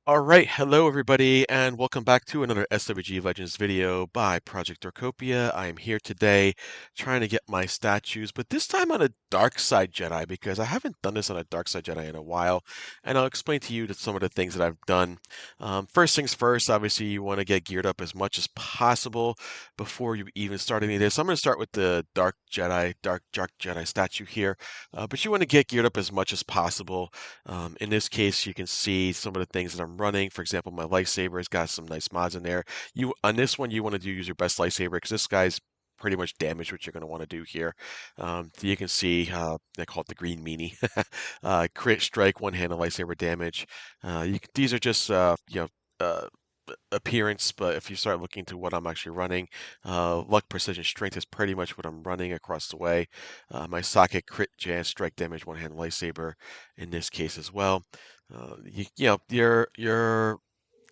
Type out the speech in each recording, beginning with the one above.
All right, hello everybody, and welcome back to another SWG Legends video by Project Dorcopia. I am here today trying to get my statues, but this time on a Dark Side Jedi because I haven't done this on a Dark Side Jedi in a while, and I'll explain to you some of the things that I've done. First things first, obviously you want to get geared up as much as possible before you even start any of this. I'm going to start with the Dark Jedi statue here, but you want to get geared up as much as possible. In this case, you can see some of the things that I'm running. For example, my lightsaber has got some nice mods in there. On this one, you want to use your best lightsaber because this guy's pretty much damage what you're going to want to do here. So you can see they call it the green meanie. Crit strike, one-handed lightsaber damage. These are just appearance, but if you start looking to what I'm actually running, luck, precision, strength is pretty much what I'm running across the way. My socket crit jam strike damage one hand lightsaber in this case as well. Your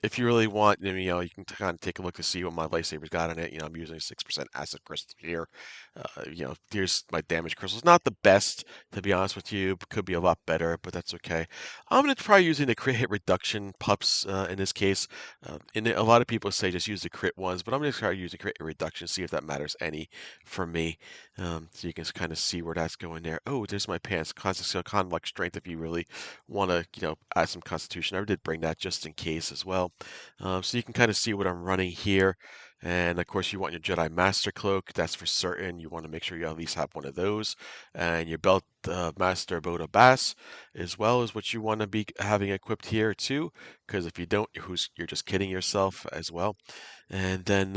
if you really want, you can kind of take a look to see what my lightsaber's got in it. I'm using 6% acid crystal here. Here's my damage crystals. Not the best, to be honest with you. Could be a lot better, but that's okay. I'm going to try using the crit hit reduction pups in this case. A lot of people say just use the crit ones, but I'm going to try using crit hit reduction, see if that matters any for me. So you can kind of see where that's going there. Oh, there's my pants. Con luck strength if you really want to, add some constitution. I did bring that just in case as well. So you can kind of see what I'm running here. And of course, you want your Jedi Master Cloak. That's for certain. You want to make sure you at least have one of those. And your Belt Master Boda Bass, as well as what you want to be having equipped here too. Because if you don't, you're just kidding yourself as well. And then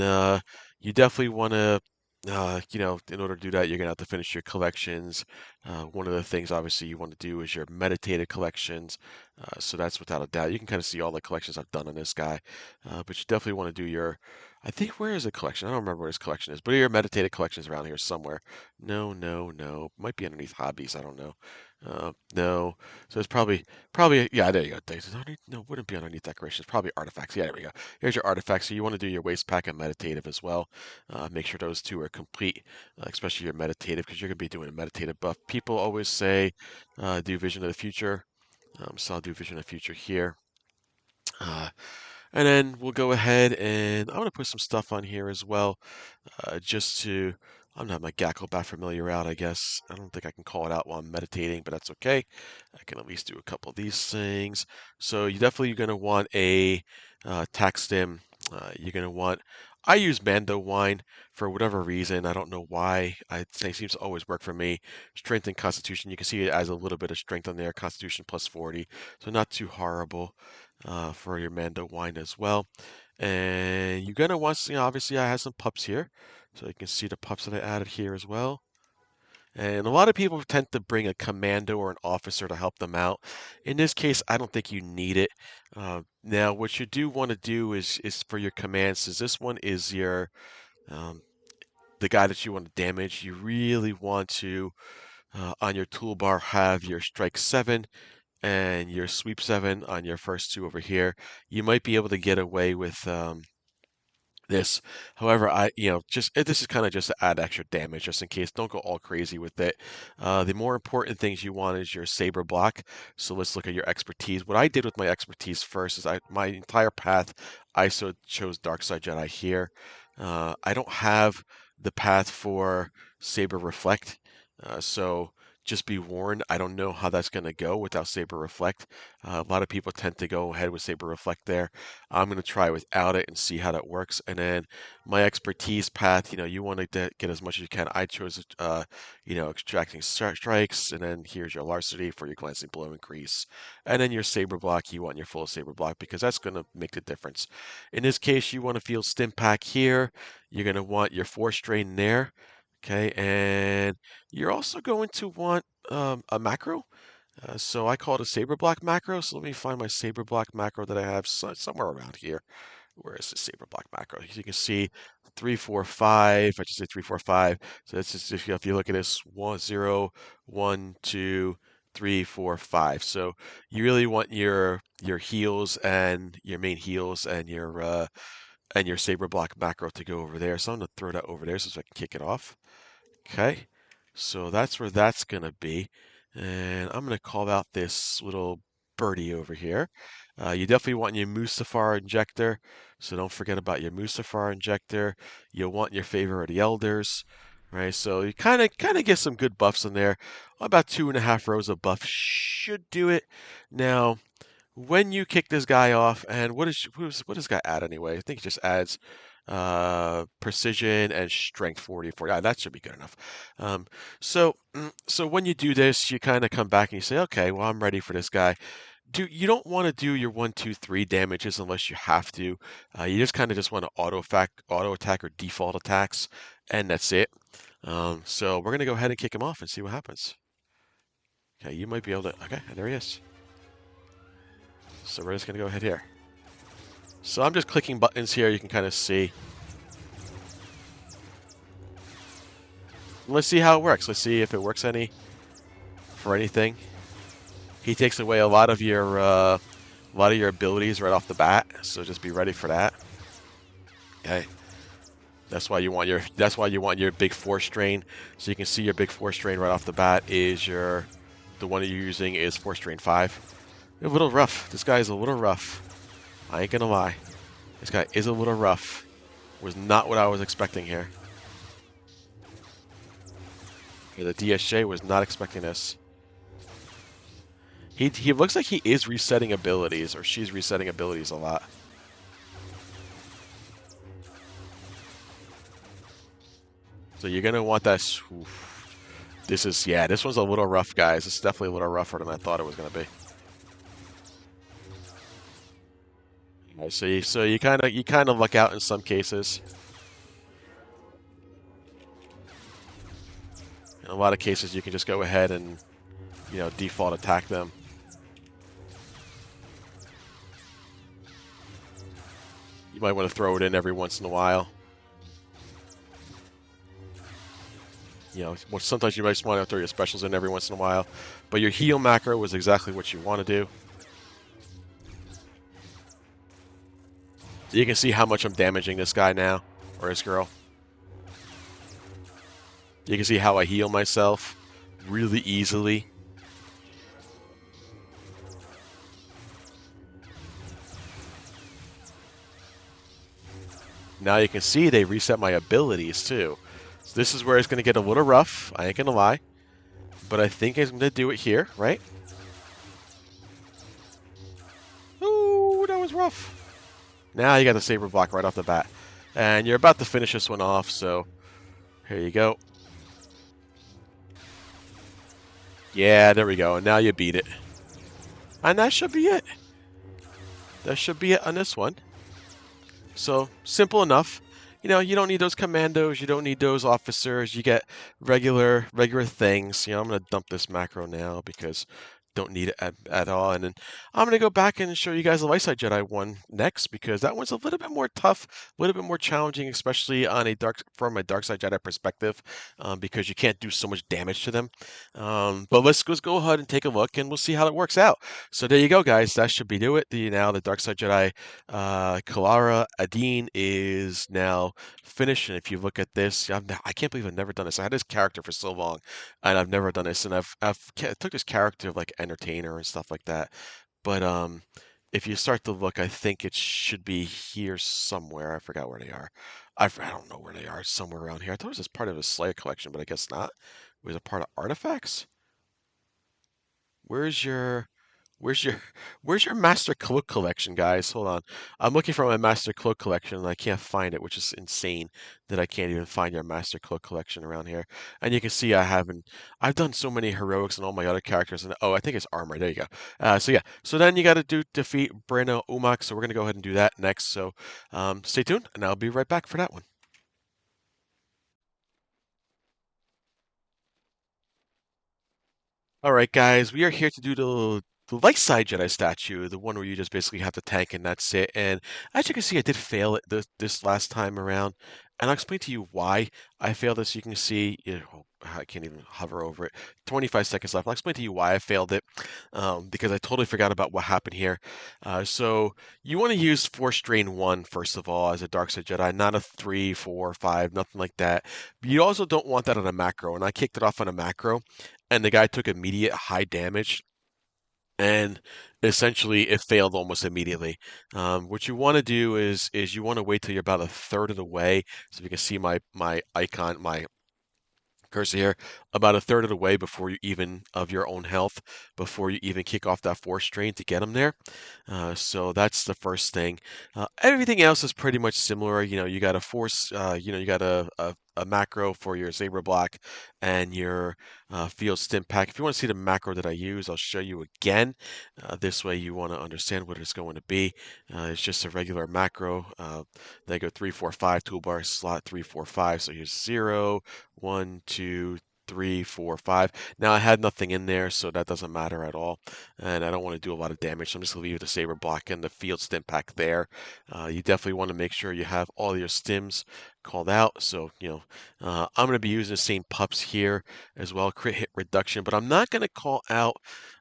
you definitely want to in order to do that, you're gonna have to finish your collections. One of the things, obviously, you want to do is your meditated collections. So that's without a doubt. You can kind of see all the collections I've done on this guy, but you definitely want to do your. I think where is the collection? I don't remember where his collection is, but your meditated collections around here somewhere. No, no, no. Might be underneath hobbies. I don't know. No. So it's probably yeah. There you go. No, wouldn't be underneath decorations. Probably artifacts. Yeah, there we go. Here's your artifacts. So you want to do your waste pack and meditative as well. Make sure those two are complete, especially your meditative, because you're going to be doing a meditative buff. People always say do Vision of the Future, so I'll do Vision of the Future here. Uh, and then we'll go ahead and I'm going to put some stuff on here as well, just to, I'm not my Gackle Bat familiar out, I guess. I don't think I can call it out while I'm meditating, but that's okay. I can at least do a couple of these things. So you definitely going to want a tax stim. You're going to want, I use Mando wine for whatever reason. I don't know why. I say it seems to always work for me. Strength and Constitution. You can see it adds a little bit of strength on there. Constitution plus 40. So not too horrible for your Mando wine as well. And you're going to want, obviously I have some pups here. So you can see the pups that I added here as well. And a lot of people tend to bring a commando or an officer to help them out. In this case, I don't think you need it. Now, what you do want to do is for your commands, since this one is um, the guy that you want to damage, you really want to, on your toolbar, have your strike 7 and your sweep 7 on your first two over here. You might be able to get away with this. However, this is kind of just to add extra damage, just in case. Don't go all crazy with it. The more important things you want is your saber block. So let's look at your expertise. What I did with my expertise first is my entire path, chose Dark Side Jedi here. I don't have the path for Saber Reflect, so just be warned. I don't know how that's going to go without Saber Reflect. A lot of people tend to go ahead with Saber Reflect there. I'm going to try without it and see how that works. And then my expertise path, you want to get as much as you can. I chose, extracting strikes, and then here's your larceny for your glancing blow increase. And then your saber block, you want your full saber block because that's going to make the difference. In this case, you want to feel stim pack here. You're going to want your force strain there. Okay, and you're also going to want a macro. So I call it a saber block macro. So let me find my saber block macro that I have somewhere around here. Where is the saber block macro? As you can see, 3, 4, 5. I just say 3, 4, 5. So that's just if you look at this 1, 0, 1, 2, 3, 4, 5. So you really want your heals and your main heals and your saber block macro to go over there. So I'm gonna throw that over there so I can kick it off. Okay, so that's where that's gonna be. And I'm gonna call out this little birdie over here. You definitely want your Mustafar injector, so don't forget about your Mustafar injector. You'll want your favor of the elders, right? So you kind of get some good buffs in there. About 2.5 rows of buff should do it. Now, when you kick this guy off, and what does this guy add anyway? I think it just adds precision and strength 40. Yeah, that should be good enough. So when you do this, you kind of come back and you say, okay, well, I'm ready for this guy. You don't want to do your 1, 2, 3 damages unless you have to. You just kind of just want to auto attack or default attacks, and that's it. So we're gonna go ahead and kick him off and see what happens. Okay, you might be able to. Okay, there he is. So we're just gonna go ahead here. So I'm just clicking buttons here. You can kind of see. Let's see how it works. Let's see if it works for anything. He takes away a lot of your abilities right off the bat. So just be ready for that. Okay. That's why you want your big 4 strain. So you can see your big 4 strain right off the bat is the one you're using is 4 strain 5. A little rough. This guy is a little rough. I ain't gonna lie. This guy is a little rough. Was not what I was expecting here. The DSJ was not expecting this. He looks like he is resetting abilities, or she's resetting abilities a lot. So you're gonna want that. Oof. This one's a little rough, guys. It's definitely a little rougher than I thought it was gonna be. So you kind of luck out in some cases. In a lot of cases, you can just go ahead and default attack them. You might want to throw it in every once in a while. Sometimes you might just want to throw your specials in every once in a while. But your heal macro was exactly what you want to do. You can see how much I'm damaging this guy now, or this girl. You can see how I heal myself really easily. Now you can see they reset my abilities too. So this is where it's going to get a little rough. I ain't going to lie. But I think I'm going to do it here, right? Ooh, that was rough. Now you got the saber block right off the bat. And you're about to finish this one off, so here you go. Yeah, there we go. And now you beat it. And that should be it. That should be it on this one. So, simple enough. You don't need those commandos, you don't need those officers, you get regular things. I'm going to dump this macro now because don't need it at all. And then I'm going to go back and show you guys the Light Side Jedi one next because that one's a little bit more tough, a little bit more challenging, especially from a Dark Side Jedi perspective, because you can't do so much damage to them. But let's go ahead and take a look and we'll see how it works out. So there you go, guys. That should be do it. The Dark Side Jedi Quillara Adeen is now finished. And if you look at this, I can't believe I've never done this. I had this character for so long, and I've never done this. And I took this character of like entertainer and stuff like that. But if you start to look, I think it should be here somewhere. I forgot where they are. I don't know where they are. Somewhere around here. I thought it was just part of a Slayer collection, but I guess not. It was a part of artifacts. Where's your Where's your Where's your Master Cloak collection, guys? Hold on. I'm looking for my Master Cloak collection and I can't find it, which is insane that I can't even find your Master Cloak collection around here. And you can see I've done so many heroics and all my other characters and oh, I think it's armor. There you go. So yeah. So then you got to defeat Bre'ano Umakk. So we're gonna go ahead and do that next. So stay tuned and I'll be right back for that one. All right, guys, we are here to do the light side Jedi statue, the one where you just basically have to tank and that's it. And as you can see, I did fail it this last time around, and I'll explain to you why I failed this. You can see, I can't even hover over it. 25 seconds left. I'll explain to you why I failed it, because I totally forgot about what happened here. So you want to use Force Strain 1 first of all as a Dark Side Jedi, not a 3, 4, 5, nothing like that. You also don't want that on a macro, and I kicked it off on a macro and the guy took immediate high damage. and essentially it failed almost immediately. What you want to do is you want to wait till you're about a third of the way. So you can see my icon, my cursor here, about a third of the way before you even of your own health, before you even kick off that force drain to get them there. So that's the first thing. Everything else is pretty much similar. You know, you got a force, you got a macro for your saber block and your field stim pack. If you want to see the macro that I use, I'll show you again. This way you want to understand what it's going to be. It's just a regular macro. They go 3, 4, 5 toolbar slot 3, 4, 5. So here's 0, 1, 2, 3, 4, 5. Now I had nothing in there, so that doesn't matter at all. And I don't want to do a lot of damage, so I'm just going to leave the saber block and the field stim pack there. You definitely want to make sure you have all your stims called out. So, I'm going to be using the same pups here as well, crit hit reduction, but I'm not going to call out.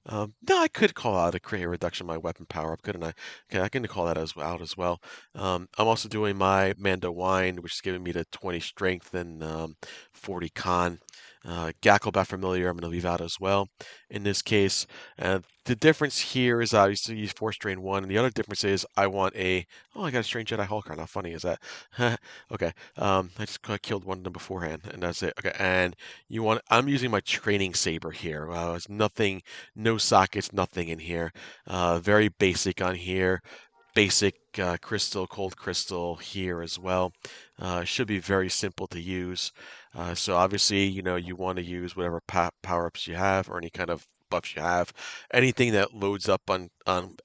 No, I could call out a crit hit reduction, my weapon power up, couldn't I? Okay, I can call that out as well. I'm also doing my Mando Wine, which is giving me the 20 strength and 40 con. Gacklebat Familiar, I'm going to leave out as well in this case. The difference here is obviously use Force Drain 1, and the other difference is I want oh, I got a Strange Jedi Hull card. How funny is that? Okay, I just killed one of them beforehand, and that's it. Okay, and I'm using my Training Saber here. It's nothing, no sockets, nothing in here. Very basic on here. Basic crystal, cold crystal here as well. Should be very simple to use. So obviously, you want to use whatever power-ups you have or any kind of buffs you have. Anything that loads up on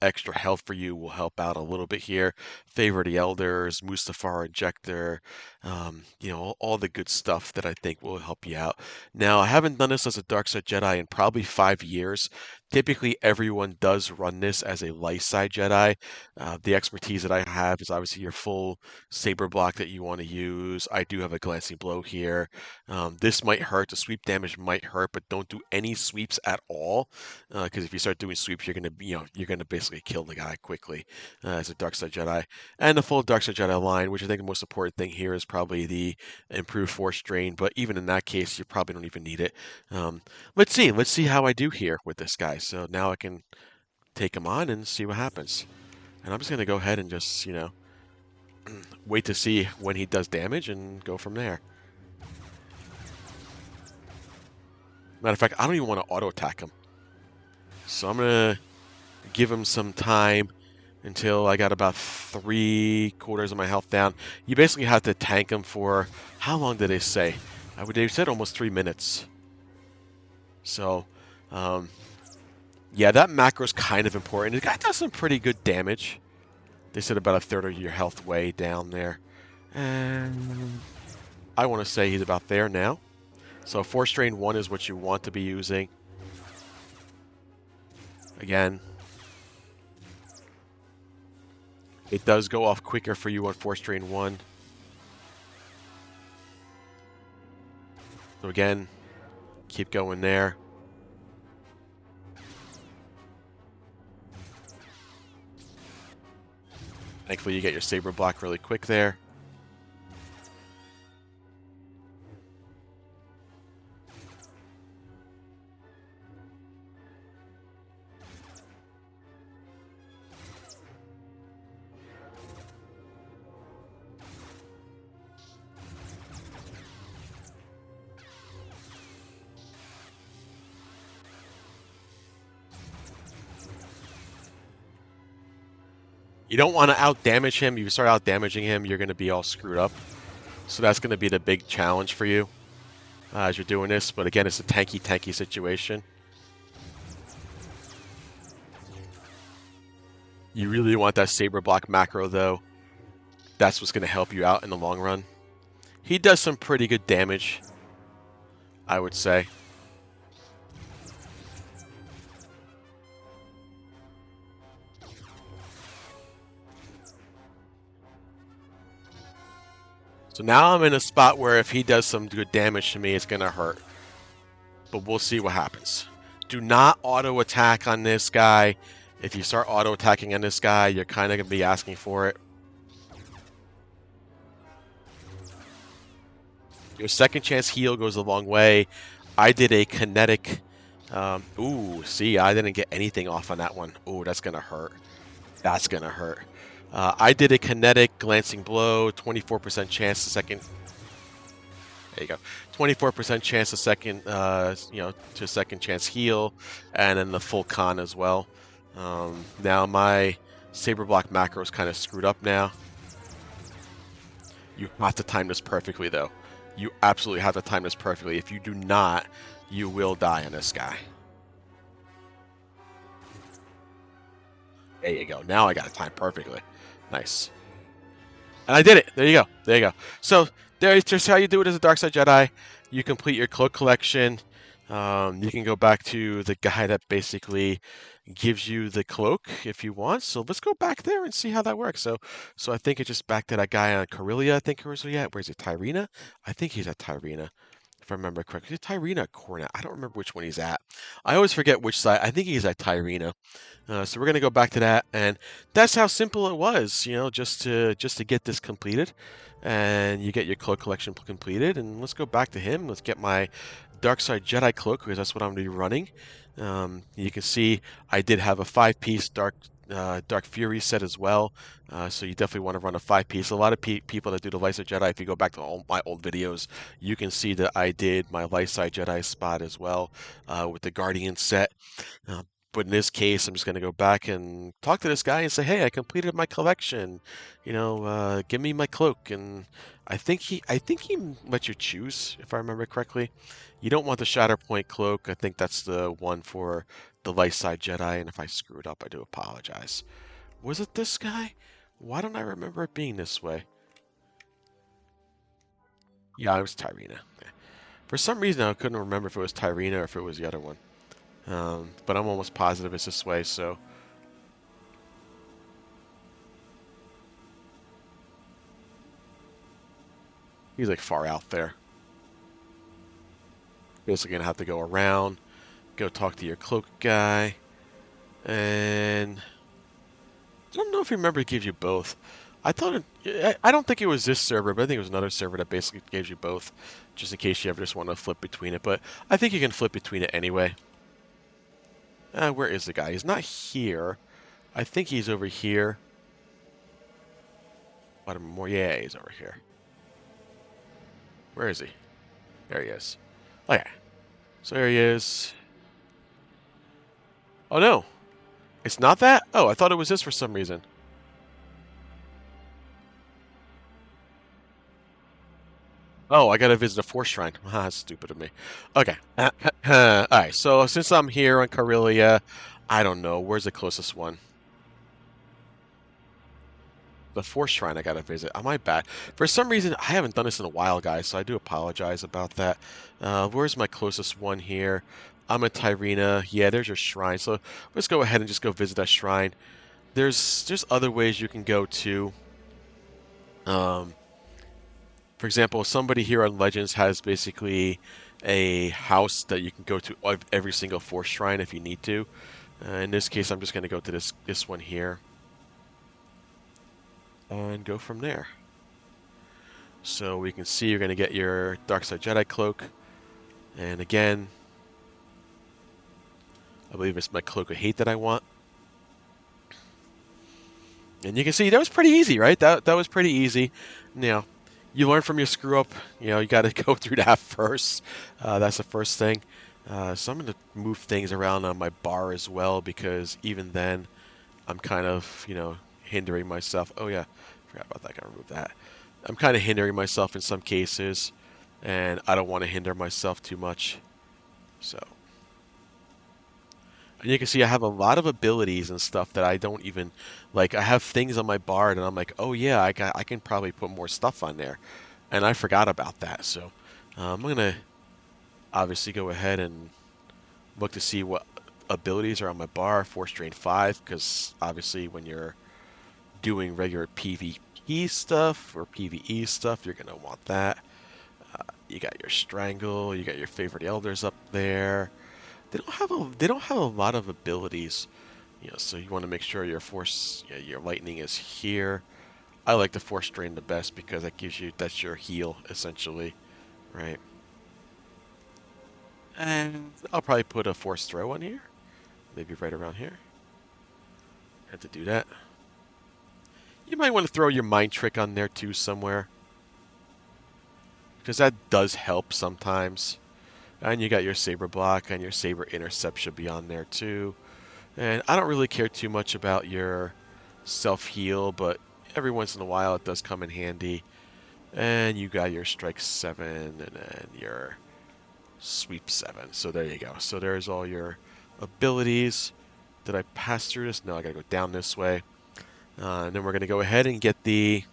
extra health for you will help out a little bit here. Favor of the Elders, Mustafar Injector, all the good stuff that I think will help you out. Now, I haven't done this as a Dark Side Jedi in probably 5 years. Typically, everyone does run this as a light side Jedi. The expertise that I have is obviously your full saber block that you want to use. I do have a glancing blow here. This might hurt. The sweep damage might hurt, but don't do any sweeps at all. Because if you start doing sweeps, you're gonna basically kill the guy quickly as a Dark Side Jedi. And the full Dark Side Jedi line, which I think the most important thing here is probably the improved force drain. But even in that case, you probably don't even need it. Let's see how I do here with this guy. So now I can take him on and see what happens. And I'm just gonna go ahead and just, wait to see when he does damage and go from there. Matter of fact, I don't even want to auto attack him. So I'm gonna give him some time until I got about 3/4 of my health down. You basically have to tank him for, how long did they say? They said almost 3 minutes. So, yeah, that macro is kind of important. The guy does some pretty good damage. They said about a third of your health way down there. And I want to say he's about there now. So Force Drain 1 is what you want to be using. Again, it does go off quicker for you on Force Drain 1. So again, keep going there. Thankfully, you get your saber block really quick there. You don't want to out-damage him. If you start out-damaging him, you're going to be all screwed up. So that's going to be the big challenge for you as you're doing this. But again, it's a tanky situation. You really want that saber block macro, though. That's what's going to help you out in the long run. He does some pretty good damage, I would say. So now I'm in a spot where if he does some good damage to me, it's going to hurt. But we'll see what happens. Do not auto-attack on this guy. If you start auto-attacking on this guy, you're kind of going to be asking for it. Your second chance heal goes a long way. I did a kinetic Ooh, see, I didn't get anything off on that one. Ooh, that's gonna hurt. That's gonna hurt. I did a kinetic glancing blow, 24% chance the second. There you go. 24% chance a second, to second chance heal, and then the full con as well. Now my saber block macro is kind of screwed up now. You have to time this perfectly, though. You absolutely have to time this perfectly. If you do not, you will die on this guy. There you go. Now I got it timed perfectly. Nice. And I did it. There you go. There you go. So there's just how you do it as a Dark Side Jedi. You complete your cloak collection. You can go back to the guy that basically gives you the cloak if you want. So let's go back there and see how that works. So I think it's just back to that guy on Corellia. I think where's he at? Where's it? Tyrena? I think he's at Tyrena, if I remember correctly. Is it Tyrena or Cornet? I don't remember which one he's at. I always forget which side. I think he's at Tyrena. So we're gonna go back to that, and that's how simple it was, just to get this completed, and you get your cloak collection completed. And let's go back to him. Let's get my Dark Side Jedi cloak because that's what I'm gonna be running. You can see I did have a 5-piece Dark Fury set as well, so you definitely want to run a 5-piece. A lot of people that do the Light Side Jedi, if you go back to all my old videos, you can see that I did my Light Side Jedi spot as well with the Guardian set. Uh, but in this case, I'm just going to go back and talk to this guy and say, "Hey, I completed my collection. Give me my cloak." And I think he let you choose, if I remember correctly. You don't want the Shatterpoint cloak. I think that's the one for the Light Side Jedi. And if I screwed up, I do apologize. Was it this guy? Why don't I remember it being this way? Yeah, it was Tyrena. For some reason, I couldn't remember if it was Tyrena or if it was the other one. But I'm almost positive it's this way, so he's like far out there. Basically gonna have to go around, go talk to your cloak guy, and I don't know if you remember it gives you both. I don't think it was this server, but I think it was another server that basically gives you both, just in case you ever just want to flip between it. But I think you can flip between it anyway. Where is the guy? He's not here. I think he's over here. What more? Yeah, he's over here. Where is he? There he is. Okay. So there he is. Oh no, it's not that? Oh, I thought it was this for some reason. Oh, I gotta visit a force shrine. Ah, that's stupid of me. Okay. Alright, so since I'm here on Corellia, I don't know. Where's the closest one? The force shrine I gotta visit. Am I bad? For some reason, I haven't done this in a while, guys, so I do apologize about that. Where's my closest one here? I'm at Tyrena. Yeah, there's your shrine. So let's go ahead and just go visit that shrine. There's other ways you can go too. Um, for example, somebody here on Legends has basically a house that you can go to every single force shrine if you need to. In this case, I'm just going to go to this one here and go from there. So we can see you're going to get your Dark Side Jedi cloak, and again, I believe it's my cloak of hate that I want. And you can see that was pretty easy, right? That was pretty easy. Now, you learn from your screw up. You got to go through that first. That's the first thing. So I'm going to move things around on my bar as well because even then, I'm kind of hindering myself. Oh yeah, forgot about that. I gotta remove that. I'm kind of hindering myself in some cases, and I don't want to hinder myself too much. So. And you can see I have a lot of abilities and stuff that I don't even like. I have things on my bar, and I'm like, oh yeah, I can probably put more stuff on there, and I forgot about that. So I'm gonna obviously go ahead and look to see what abilities are on my bar. Force Drain 5, because obviously when you're doing regular PvP stuff or PvE stuff, you're gonna want that. You got your Strangle, you got your favorite elders up there. They don't have a lot of abilities. So you want to make sure your force, your lightning is here. I like the force drain the best because that's your heal essentially, right? And I'll probably put a force throw on here. Maybe right around here. Had to do that. You might want to throw your mind trick on there too somewhere. Because that does help sometimes. And you got your saber block and your saber intercept should be on there too. And I don't really care too much about your self heal, but every once in a while it does come in handy. And you got your strike 7 and then your sweep 7. So there you go. So there's all your abilities. Did I pass through this? No, I gotta go down this way. And then we're gonna go ahead and get the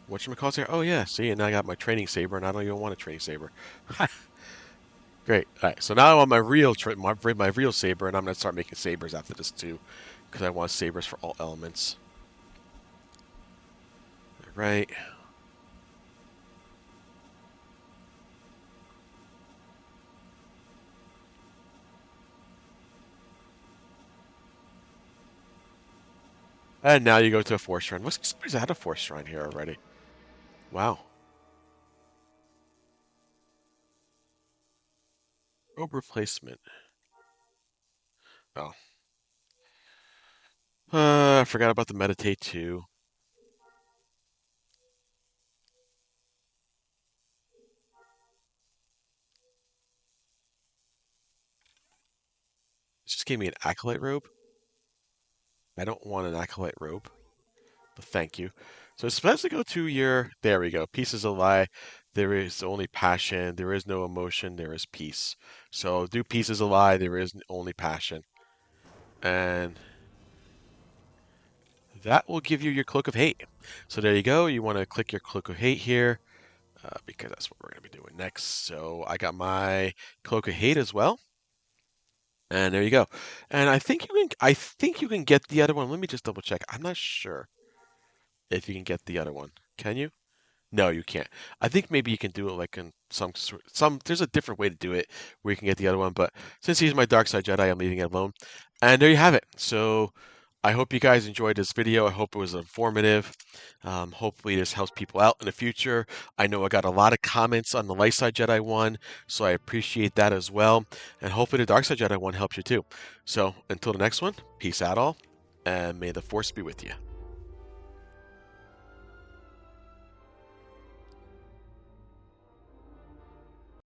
whatchamacallit here. Oh yeah, see, and now I got my training saber, and I don't even want a training saber. Great. All right, so now I want my my real saber, and I'm gonna start making sabers after this too, because I want sabers for all elements. All right. And now you go to a force shrine. Somebody's had a force shrine here already. Wow. Robe replacement. Oh. I forgot about the meditate too. It just gave me an acolyte robe. I don't want an acolyte robe, but thank you. So it's supposed to go to your. There we go. Peace is a lie. There is only passion. There is no emotion. There is peace. So do peace is a lie. There is only passion. And that will give you your cloak of hate. So there you go. You want to click your cloak of hate here because that's what we're going to be doing next. So I got my cloak of hate as well. And there you go. And I think you can get the other one. Let me just double check. I'm not sure if you can get the other one. Can you? No, you can't. I think maybe you can do it like in some. There's a different way to do it where you can get the other one. But since he's my dark side Jedi, I'm leaving it alone. And there you have it. So I hope you guys enjoyed this video. I hope it was informative. Hopefully this helps people out in the future. I know I got a lot of comments on the light side Jedi one, so I appreciate that as well. And hopefully the dark side Jedi one helps you too. So until the next one, peace out all, and may the force be with you.